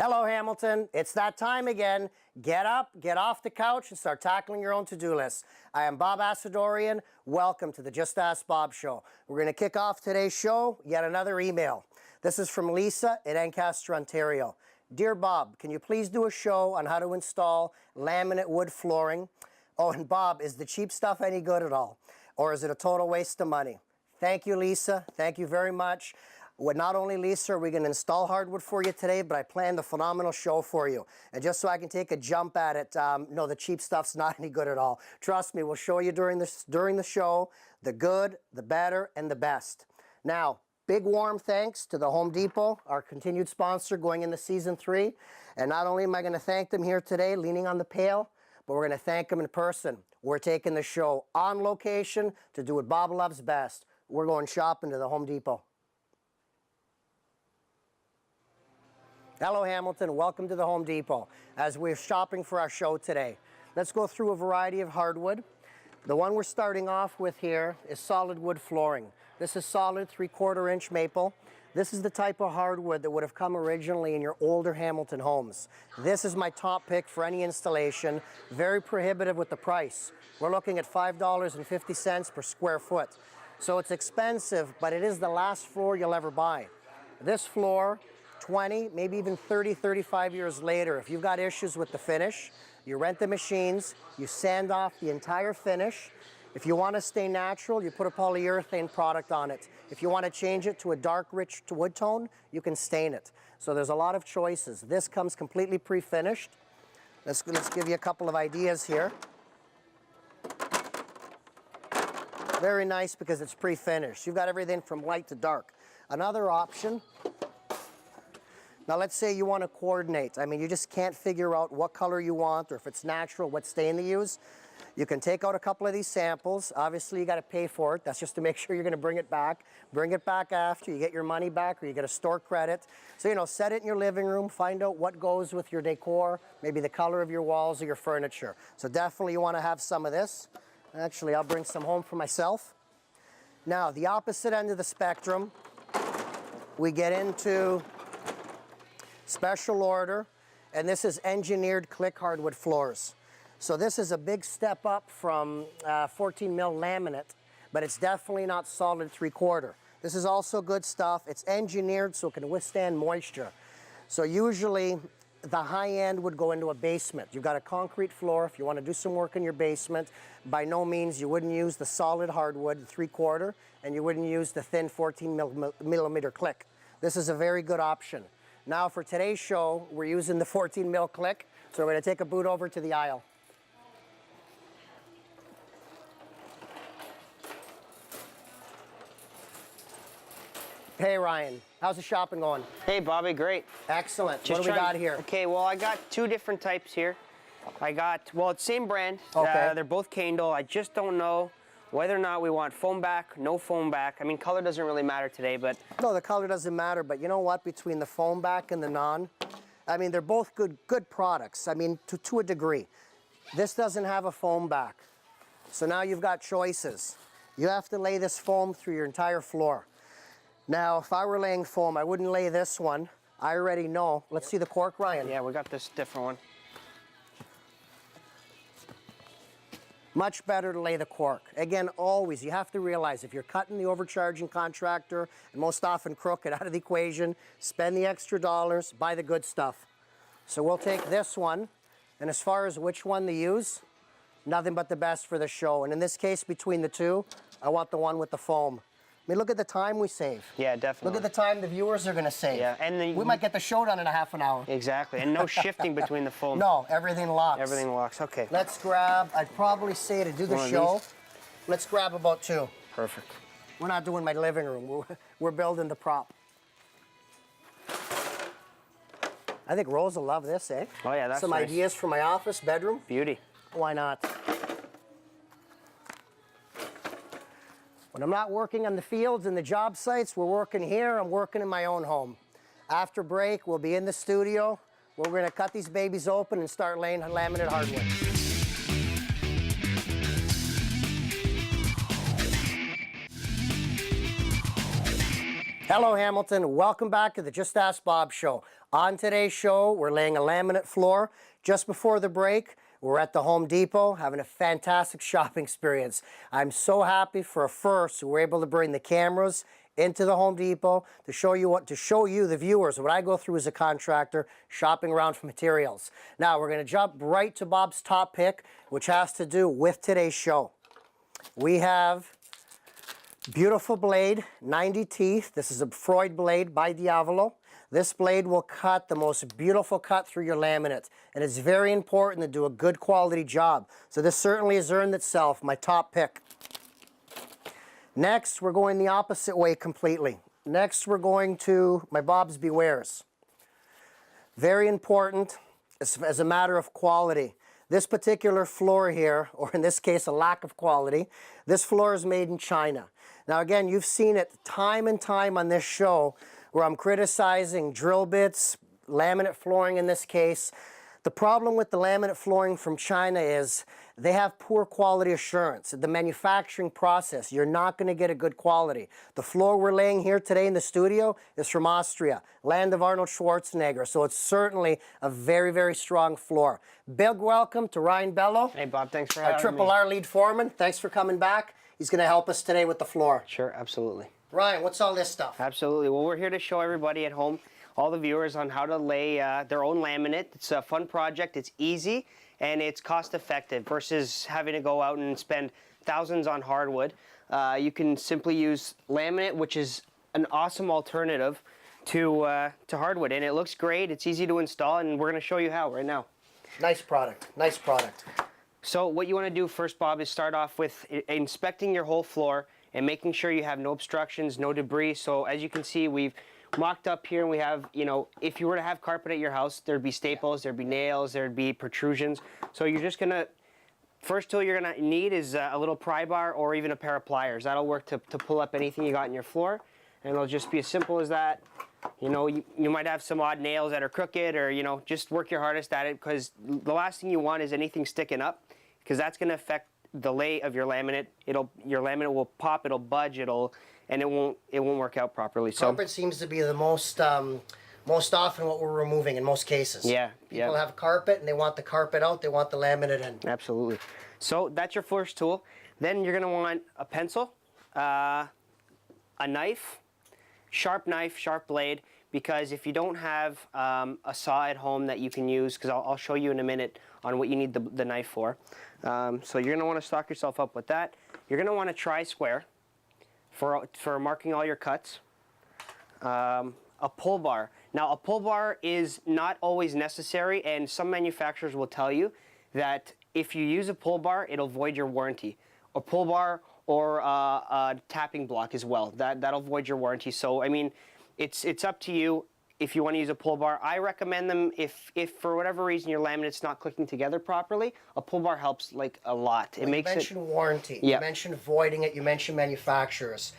Hello, Hamilton. It's that time again. Get up, get off the couch, and start tackling your own to-do list. I am Bob Assadourian. Welcome to the Just Ask Bob Show. We're going to kick off today's show, yet another email. This is from Lisa in Ancaster, Ontario. Dear Bob, can you please do a show on how to install laminate wood flooring? Oh, and Bob, is the cheap stuff any good at all? Or is it a total waste of money? Thank you, Lisa. Thank you very much. Well, not only, Lisa, are we going to install hardwood for you today, but I planned a phenomenal show for you. And just so I can take a jump at it, no, the cheap stuff's not any good at all. Trust me, we'll show you during the show the good, the better, and the best. Now, big warm thanks to the Home Depot, our continued sponsor going into Season 3. And not only am I going to thank them here today, leaning on the pail, but we're going to thank them in person. We're taking the show on location to do what Bob loves best. We're going shopping to the Home Depot. Hello, Hamilton. Welcome to the Home Depot as we're shopping for our show today. Let's go through a variety of hardwood. The one we're starting off with here is solid wood flooring. This is solid 3/4 inch maple. This is the type of hardwood that would have come originally in your older Hamilton homes. This is my top pick for any installation. Very prohibitive with the price. We're looking at $5.50 per square foot. So it's expensive, but it is the last floor you'll ever buy. This floor, 20, maybe even 30, 35 years later, if you've got issues with the finish, you rent the machines, you sand off the entire finish. If you want to stay natural, you put a polyurethane product on it. If you want to change it to a dark, rich wood tone, you can stain it. So there's a lot of choices. This comes completely pre-finished. Let's give you a couple of ideas here. Very nice because it's pre-finished. You've got everything from light to dark. Another option, now let's say you want to coordinate. I mean, you just can't figure out what color you want or if it's natural, what stain to use. You can take out a couple of these samples. Obviously, you got to pay for it. That's just to make sure you're going to bring it back. Bring it back after. You get your money back or you get a store credit. So, you know, set it in your living room. Find out what goes with your decor, maybe the color of your walls or your furniture. So definitely you want to have some of this. Actually, I'll bring some home for myself. Now, the opposite end of the spectrum, we get into special order, and this is engineered click hardwood floors. So this is a big step up from 14 mil laminate, but it's definitely not solid 3/4. This is also good stuff. It's engineered so it can withstand moisture. So usually the high end would go into a basement. You've got a concrete floor. If you want to do some work in your basement, by no means you wouldn't use the solid hardwood 3/4, and you wouldn't use the thin 14 millimeter click. This is a very good option. Now for today's show, we're using the 14 mil click, so we're going to take a boot over to the aisle. Hey Ryan, how's the shopping going? Hey Bobby, great. Excellent. What do we got here? Okay, well I got two different types here. I got, well it's same brand. Okay. They're both Kendall. I just don't know whether or not we want foam back, no foam back. I mean, color doesn't really matter today, but... No, the color doesn't matter, but you know what? Between the foam back and the non, I mean, they're both good products. I mean, to a degree. This doesn't have a foam back. So now you've got choices. You have to lay this foam through your entire floor. Now, if I were laying foam, I wouldn't lay this one. I already know. Let's see the cork, Ryan. Yeah, we got this different one. Much better to lay the cork. Again, always, you have to realize if you're cutting the overcharging contractor, and most often crooked, out of the equation, spend the extra dollars, buy the good stuff. So we'll take this one, and as far as which one to use, nothing but the best for the show. And in this case, between the two, I want the one with the foam. I mean, look at the time we save. Yeah, definitely. Look at the time the viewers are going to save. Yeah, and we might get the show done in a half an hour. Exactly, and no shifting between the foam. No, everything locks. Everything locks, okay. Let's grab, I'd probably say to do the show, let's grab about two. Perfect. We're not doing my living room. We're building the prop. I think Rose will love this, eh? Oh yeah, that's some nice. ideas for my office, bedroom. Beauty. Why not? When I'm not working on the fields and the job sites, we're working here. I'm working in my own home. After break, we'll be in the studio where we're going to cut these babies open and start laying laminate hardwood. Hello, Hamilton. Welcome back to the Just Ask Bob show. On today's show, we're laying a laminate floor. Just before the break, we're at the Home Depot having a fantastic shopping experience. I'm so happy for a first, we're able to bring the cameras into the Home Depot to show you the viewers what I go through as a contractor shopping around for materials. Now we're going to jump right to Bob's top pick, which has to do with today's show. We have beautiful blade, 90 teeth. This is a Freud blade by Diavolo. This blade will cut the most beautiful cut through your laminate, and it's very important to do a good quality job. So this certainly has earned itself my top pick. Next, we're going the opposite way completely. Next, we're going to my Bob's Bewares. Very important as a matter of quality. This particular floor here, or in this case a lack of quality, this floor is made in China. Now again, you've seen it time and time on this show where I'm criticizing drill bits, laminate flooring in this case. The problem with the laminate flooring from China is they have poor quality assurance. The manufacturing process, you're not going to get a good quality. The floor we're laying here today in the studio is from Austria, land of Arnold Schwarzenegger, so it's certainly a very, very strong floor. Big welcome to Ryan Belo. Hey, Bob, thanks for having me. Our Triple R lead foreman. Thanks for coming back. He's going to help us today with the floor. Sure, absolutely. Ryan, what's all this stuff? Absolutely. Well, we're here to show everybody at home, all the viewers, on how to lay their own laminate. It's a fun project. It's easy and it's cost effective versus having to go out and spend thousands on hardwood. You can simply use laminate, which is an awesome alternative to hardwood, and it looks great. It's easy to install, and we're going to show you how right now. Nice product. Nice product. So what you want to do first, Bob, is start off with inspecting your whole floor and making sure you have no obstructions, no debris. So as you can see, we've mocked up here, and we have, you know, if you were to have carpet at your house, there'd be staples, there'd be nails, there'd be protrusions. So you're just gonna, first tool you're gonna need is a little pry bar or even a pair of pliers. That'll work to pull up anything you got in your floor, and it'll just be as simple as that. You know, you might have some odd nails that are crooked, or, you know, just work your hardest at it, because the last thing you want is anything sticking up, because that's gonna affect the lay of your laminate. Your laminate will pop, it'll budge, and it won't work out properly. So carpet seems to be the most often what we're removing in most cases. Yeah, People have carpet and they want the carpet out, they want the laminate in. Absolutely. So that's your first tool. Then you're gonna want a pencil, a knife, sharp blade, because if you don't have a saw at home that you can use, because I'll show you in a minute on what you need the knife for. So you're gonna wanna stock yourself up with that. You're gonna want a tri-square for marking all your cuts. A pull bar. Now, a pull bar is not always necessary, and some manufacturers will tell you that if you use a pull bar, it'll void your warranty. A pull bar or a tapping block as well. That'll void your warranty. So, I mean, it's up to you if you want to use a pull bar. I recommend them if for whatever reason your laminate's not clicking together properly. A pull bar helps like a lot. It makes it. You mentioned warranty. Yeah. You mentioned voiding it. You mentioned manufacturers.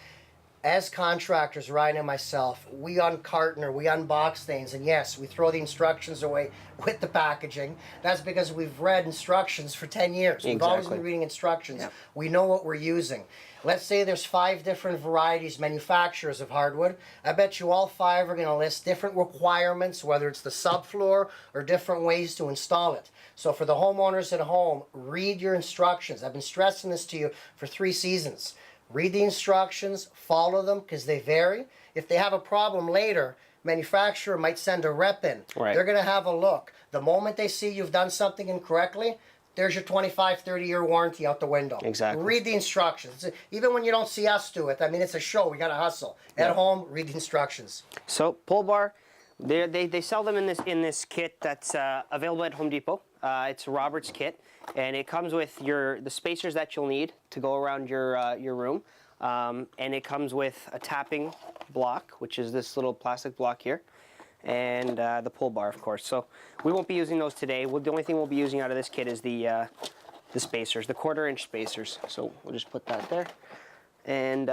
As contractors, Ryan and myself, we uncarton, we unbox things, and yes, we throw the instructions away with the packaging. That's because we've read instructions for 10 years. We've always been reading instructions. Yep. We know what we're using. Let's say there's 5 different varieties, manufacturers of hardwood. I bet you all 5 are going to list different requirements, whether it's the subfloor or different ways to install it. So for the homeowners at home, read your instructions. I've been stressing this to you for 3 seasons. Read the instructions, follow them, because they vary. If they have a problem later, manufacturer might send a rep in. Right. They're going to have a look. The moment they see you've done something incorrectly, there's your 25, 30-year warranty out the window. Exactly. Read the instructions. Even when you don't see us do it, I mean, it's a show. We got to hustle. At home, read the instructions. So, pull bar, they sell them in this kit that's available at Home Depot. It's a Roberts kit, and it comes with the spacers that you'll need to go around your room, and it comes with a tapping block, which is this little plastic block here, and the pull bar, of course. So we won't be using those today. The only thing we'll be using out of this kit is the spacers, the 1/4 inch spacers. So we'll just put that there. And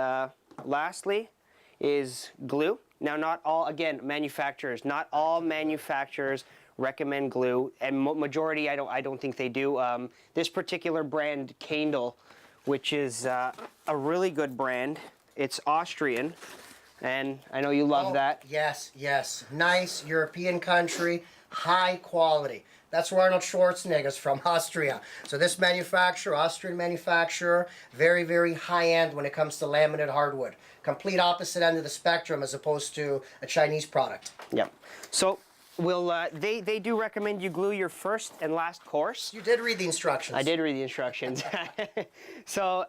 lastly is glue. Now, not all manufacturers recommend glue, and majority I don't think they do. This particular brand, Kendall, which is a really good brand. It's Austrian. And I know you love that. Yes, yes. Nice European country, high quality. That's where Arnold Schwarzenegger's from, Austria. So this manufacturer, Austrian manufacturer, very, very high-end when it comes to laminate hardwood. Complete opposite end of the spectrum as opposed to a Chinese product. Yep. So they do recommend you glue your first and last course. You did read the instructions. I did read the instructions. So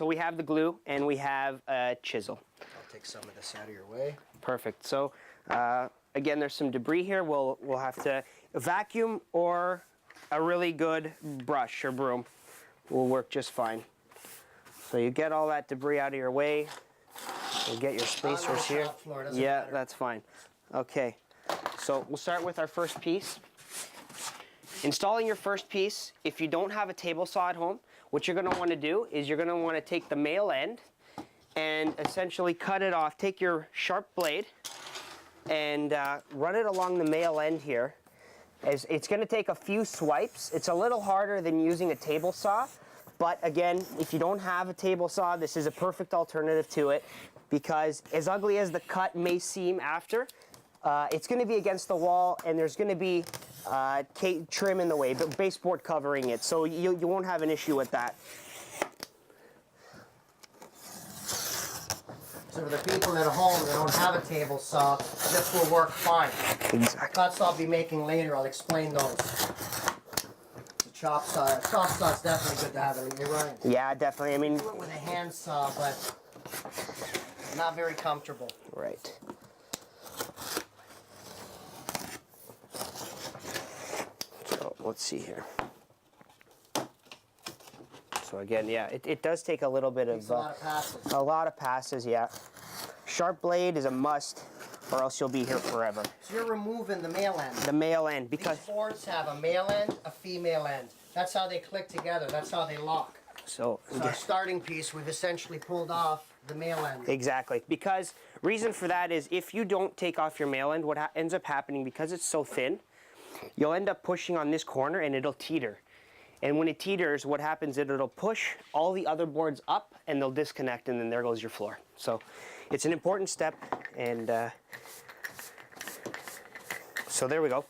we have the glue and we have a chisel. I'll take some of this out of your way. Perfect. So again, there's some debris here. We'll have to vacuum, or a really good brush or broom will work just fine. So you get all that debris out of your way. You get your spacers here. Yeah, that's fine. Okay. So we'll start with our first piece. Installing your first piece, if you don't have a table saw at home, what you're going to want to do is you're going to want to take the male end and essentially cut it off. Take your sharp blade and run it along the male end here. It's going to take a few swipes. It's a little harder than using a table saw, but again, if you don't have a table saw, this is a perfect alternative to it, because as ugly as the cut may seem after, it's going to be against the wall, and there's going to be trim in the way, but baseboard covering it, so you won't have an issue with that. So for the people at home that don't have a table saw, this will work fine. Exactly. The cuts I'll be making later, I'll explain those. The chop saw is definitely good to have in here, Ryan. Yeah, definitely. I mean, Do it with a hand saw, but not very comfortable. right. So let's see here. So again, yeah, it does take a little bit of A lot of passes. a lot of passes, yeah. Sharp blade is a must, or else you'll be here forever. So you're removing the male end. The male end, because These boards have a male end, a female end. That's how they click together. That's how they lock. so So our starting piece, we've essentially pulled off the male end. exactly, because reason for that is if you don't take off your male end, what ends up happening, because it's so thin, you'll end up pushing on this corner and it'll teeter. And when it teeters, what happens is it'll push all the other boards up and they'll disconnect, and then there goes your floor. So it's an important step, and so there we go.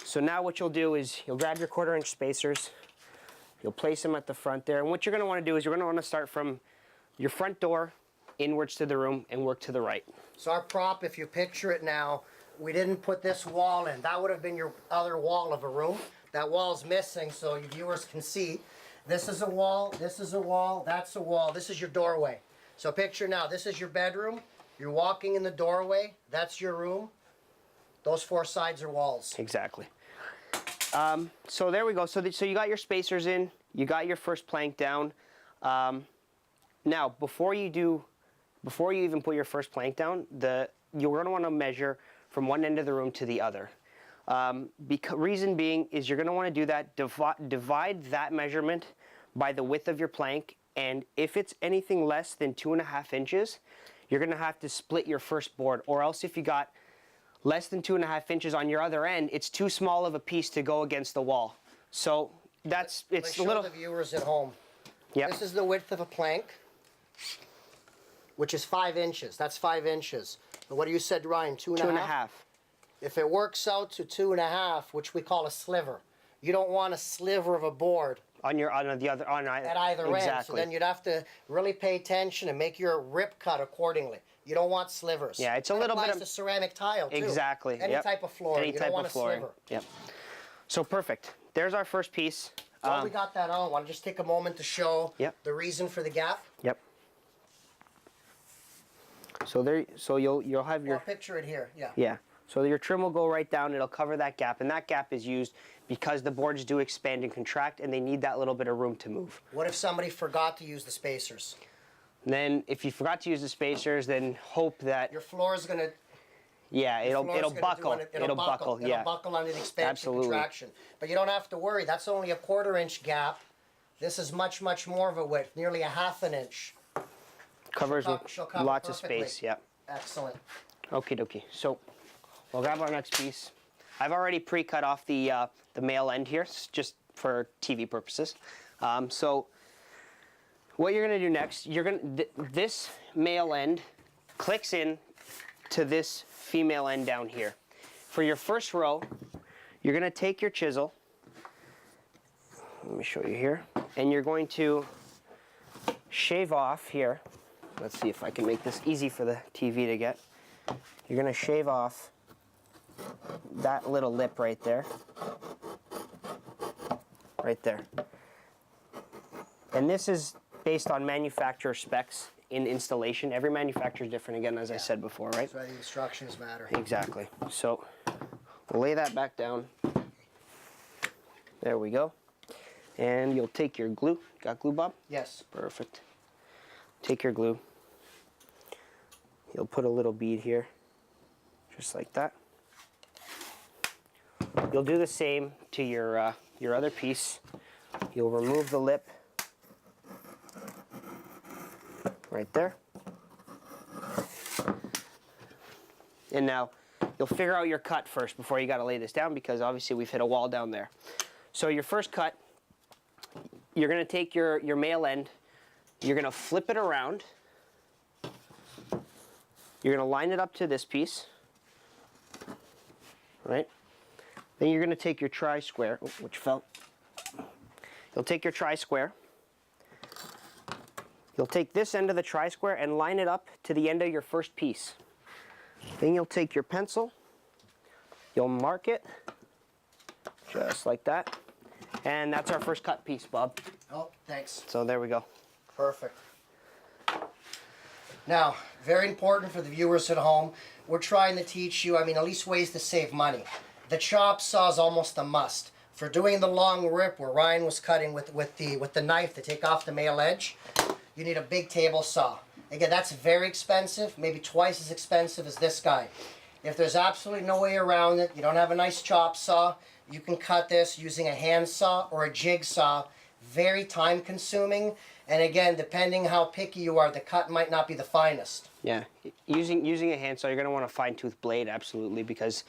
So now what you'll do is you'll grab your 1/4-inch spacers, you'll place them at the front there, and what you're going to want to do is you're going to want to start from your front door inwards to the room and work to the right. So our prop, if you picture it now, we didn't put this wall in. That would have been your other wall of a room. That wall's missing, so your viewers can see. This is a wall, this is a wall, that's a wall, this is your doorway. So picture now, this is your bedroom. You're walking in the doorway, that's your room. Those 4 sides are walls. Exactly. So there we go. So you got your spacers in, you got your first plank down. Now, before you even put your first plank down, you're going to want to measure from one end of the room to the other. Reason being is you're going to want to do that, divide that measurement by the width of your plank, and if it's anything less than 2.5 inches, you're going to have to split your first board, or else if you got less than 2.5 inches on your other end, it's too small of a piece to go against the wall. So it's a Show little. the viewers at home. Yep. This is the width of a plank, which is 5 inches. That's 5 inches. But what you said, Ryan, 2.5? 2.5. If it works out to 2.5, which we call a sliver, you don't want a sliver of a board At either end. exactly. So then you'd have to really pay attention and make your rip cut accordingly. You don't want slivers. Yeah, it's a little bit of to ceramic tile too. Exactly. Any Yep. type of flooring. Any you type don't want of a flooring. sliver. Yep. So perfect. There's our first piece. While we got that on, I want to just take a moment to show Yep. the reason for the gap. Yep. So you'll have your I'll picture it here. Yeah. yeah. So your trim will go right down. It'll cover that gap, and that gap is used because the boards do expand and contract, and they need that little bit of room to move. What if somebody forgot to use the spacers? And then if you forgot to use the spacers, then hope that Your floor is going to it'll buckle. It'll buckle. Yeah. It'll buckle under the expansion Absolutely. contraction. But you don't have to worry. That's only a 1/4-inch gap. This is much, much more of a width, nearly a 1/2 inch. Covers she'll cover lots perfectly. of space. Yep. Excellent. Okie dokie. So we'll grab our next piece. I've already pre-cut off the male end here, just for TV purposes. So what you're going to do next, this male end clicks in to this female end down here. For your first row, you're going to take your chisel, let me show you here, and you're going to shave off here. Let's see if I can make this easy for the TV to get. You're going to shave off that little lip right there. Right there. And this is based on manufacturer specs in installation. Every manufacturer is different, again, as I said before, right? That's why the instructions matter. Exactly. So we'll lay that back down. There we go. And you'll take your glue. Got glue, Bob? Yes. Perfect. Take your glue. You'll put a little bead here, just like that. You'll do the same to your other piece. You'll remove the lip right there. And now you'll figure out your cut first before you got to lay this down, because obviously we've hit a wall down there. So your first cut, you're going to take your male end, you're going to flip it around. You're going to line it up to this piece, right? Then you're going to take your tri-square, which fell. You'll take your tri-square. You'll take this end of the tri-square and line it up to the end of your first piece. Then you'll take your pencil. You'll mark it, just like that. And that's our first cut piece, Bob. Oh, thanks. So there we go. Perfect. Now, very important for the viewers at home, we're trying to teach you, at least ways to save money. The chop saw is almost a must. For doing the long rip where Ryan was cutting with the knife to take off the male edge, you need a big table saw. Again, that's very expensive, maybe twice as expensive as this guy. If there's absolutely no way around it, you don't have a nice chop saw, you can cut this using a hand saw or a jigsaw. Very time consuming, and again, depending how picky you are, the cut might not be the finest. Yeah, using a hand saw, you're going to want a fine-tooth blade, absolutely, because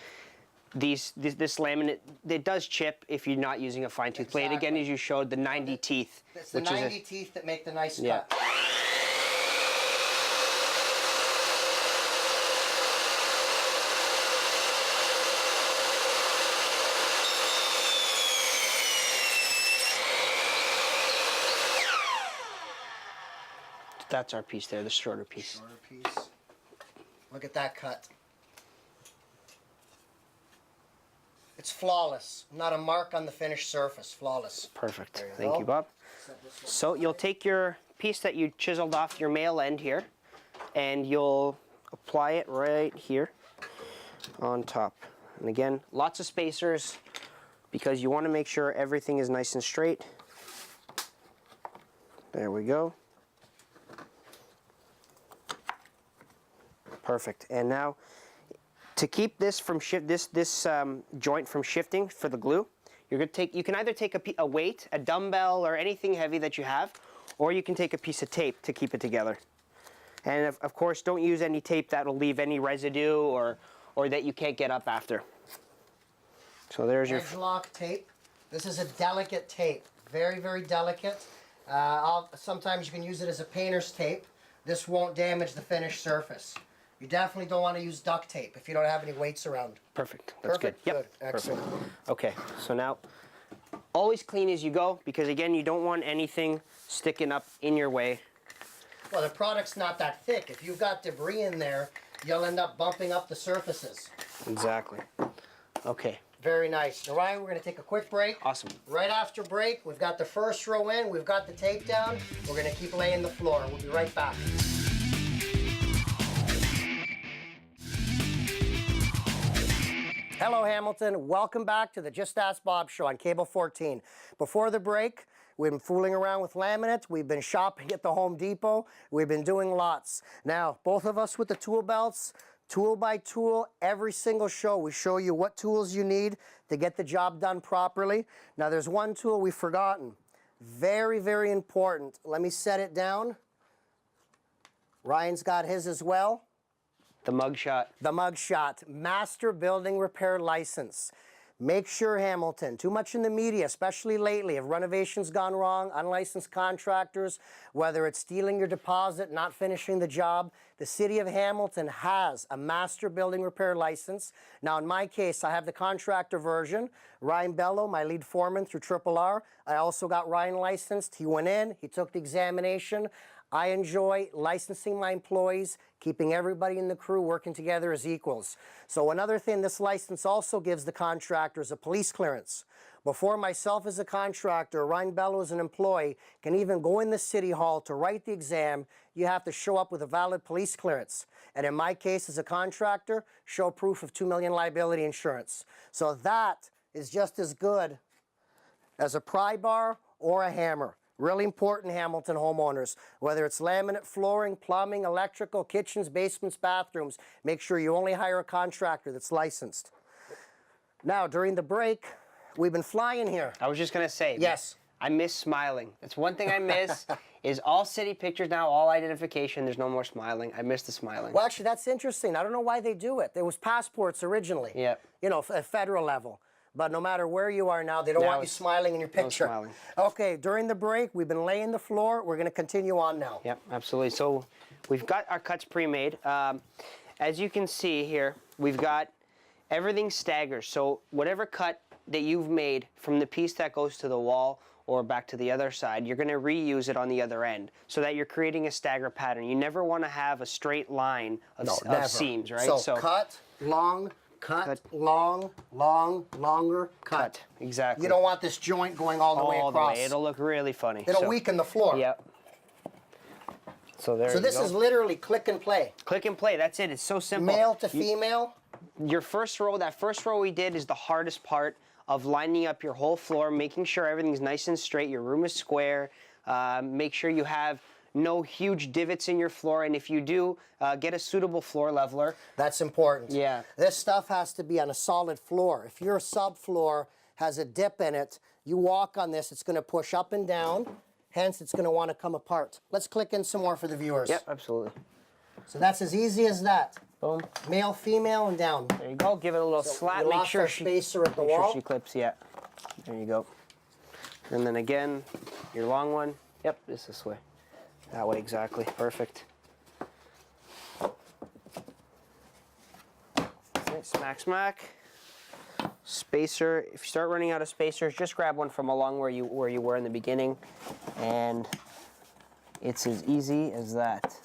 this laminate, it does chip if you're not using a fine-tooth blade. Again, as you showed, the 90 teeth. It's the 90 teeth that make the nice cut. That's our piece there, the shorter piece. Shorter piece. Look at that cut. It's flawless. Not a mark on the finished surface. Flawless. Perfect. Thank you, Bob. So you'll take your piece that you chiseled off your male end here, and you'll apply it right here on top. And again, lots of spacers, because you want to make sure everything is nice and straight. There we go. Perfect. And now, to keep this from joint from shifting for the glue, you're going to take. You can either take a weight, a dumbbell, or anything heavy that you have, or you can take a piece of tape to keep it together. And of course, don't use any tape that will leave any residue or that you can't get up after. So there's your edge lock tape. This is a delicate tape, very, very delicate. Sometimes you can use it as a painter's tape. This won't damage the finished surface. You definitely don't want to use duct tape if you don't have any weights around. Perfect. That's Perfect. good. Good. Yep. Excellent. Perfect. Okay. So now, always clean as you go, because again, you don't want anything sticking up in your way. Well, the product's not that thick. If you've got debris in there, you'll end up bumping up the surfaces. Exactly. Okay. Very nice. Now, Ryan, we're going to take a quick break. Awesome. Right after break, we've got the first row in, we've got the tape down. We're going to keep laying the floor. We'll be right back. Hello, Hamilton. Welcome back to the Just Ask Bob show on Cable 14. Before the break, we've been fooling around with laminate. We've been shopping at the Home Depot. We've been doing lots. Now, both of us with the tool belts, tool by tool, every single show, we show you what tools you need to get the job done properly. Now, there's one tool we've forgotten. Very, very important. Let me set it down. Ryan's got his as well. The mug shot. The mug shot. Master Building Repair License. Make sure, Hamilton, too much in the media, especially lately, have renovations gone wrong, unlicensed contractors, whether it's stealing your deposit, not finishing the job, the City of Hamilton has a master building repair license. Now, in my case, I have the contractor version. Ryan Belo, my lead foreman through Triple R. I also got Ryan licensed. He went in, he took the examination. I enjoy licensing my employees, keeping everybody in the crew working together as equals. So another thing, this license also gives the contractors a police clearance. Before myself as a contractor, Ryan Bello as an employee, can even go in the city hall to write the exam. You have to show up with a valid police clearance. And in my case as a contractor, show proof of $2 million liability insurance. So that is just as good as a pry bar or a hammer. Really important, Hamilton homeowners. Whether it's laminate flooring, plumbing, electrical, kitchens, basements, bathrooms, make sure you only hire a contractor that's licensed. Now, during the break, we've been flying here. I was just going to say. Yes. I miss smiling. That's one thing I miss is all city pictures now, all identification. There's no more smiling. I miss the smiling. Well, actually, that's interesting. I don't know why they do it. There was passports originally. Yeah. You know, at federal level. But no matter where you are now, they don't want you smiling in your picture. No smiling. Okay, during the break, we've been laying the floor. We're going to continue on now. Yep, absolutely. So we've got our cuts pre-made. As you can see here, we've got everything staggered. So whatever cut that you've made from the piece that goes to the wall or back to the other side, you're going to reuse it on the other end so that you're creating a stagger pattern. You never want to have a straight line of seams, right? So cut, long, cut, long, long, longer, cut. Exactly. You don't want this joint going all the way across. All the way. It'll look really funny. It'll weaken the floor. Yep. So there you go. So this is literally click and play. Click and play. That's it. It's so simple. Male to female. Your first row, that first row we did is the hardest part of lining up your whole floor, making sure everything's nice and straight, your room is square, make sure you have no huge divots in your floor, and if you do, get a suitable floor leveler. That's important. Yeah. This stuff has to be on a solid floor. If your subfloor has a dip in it, you walk on this, it's going to push up and down, hence it's going to want to come apart. Let's click in some more for the viewers. Yep, absolutely. So that's as easy as that. Boom. Male, female, and down. There you go. Give it a little slap. Make sure spacer at the wall. Make sure she clips. Yeah. There you go. And then again, your long one. Yep, just this way. That way exactly. Perfect. Okay, smack, smack. Spacer. If you start running out of spacers, just grab one from along where you were in the beginning, and it's as easy as that.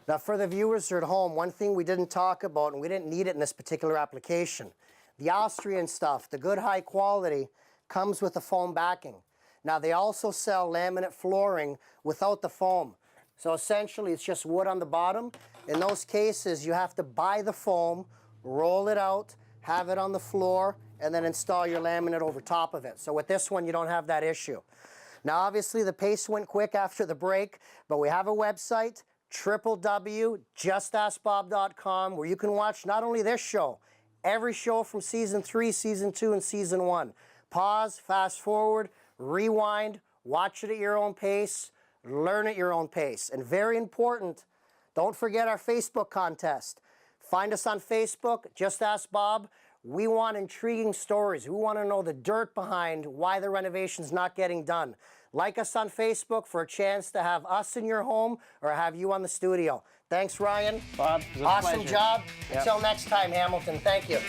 Now, for the viewers who are at home, one thing we didn't talk about, and we didn't need it in this particular application, the Austrian stuff, the good high quality, comes with a foam backing. Now, they also sell laminate flooring without the foam. So essentially, it's just wood on the bottom. In those cases, you have to buy the foam, roll it out, have it on the floor, and then install your laminate over top of it. So with this one, you don't have that issue. Now, obviously, the pace went quick after the break, but we have a website, www.justaskbob.com, where you can watch not only this show, every show from Season 3, Season 2, and Season 1. Pause, fast forward, rewind, watch it at your own pace, learn at your own pace. And very important, don't forget our Facebook contest. Find us on Facebook, Just Ask Bob. We want intriguing stories. We want to know the dirt behind why the renovation's not getting done. Like us on Facebook for a chance to have us in your home or have you on the studio. Thanks, Ryan. Bob, it was a awesome pleasure. job. Yep. Until next time, Hamilton. Thank you.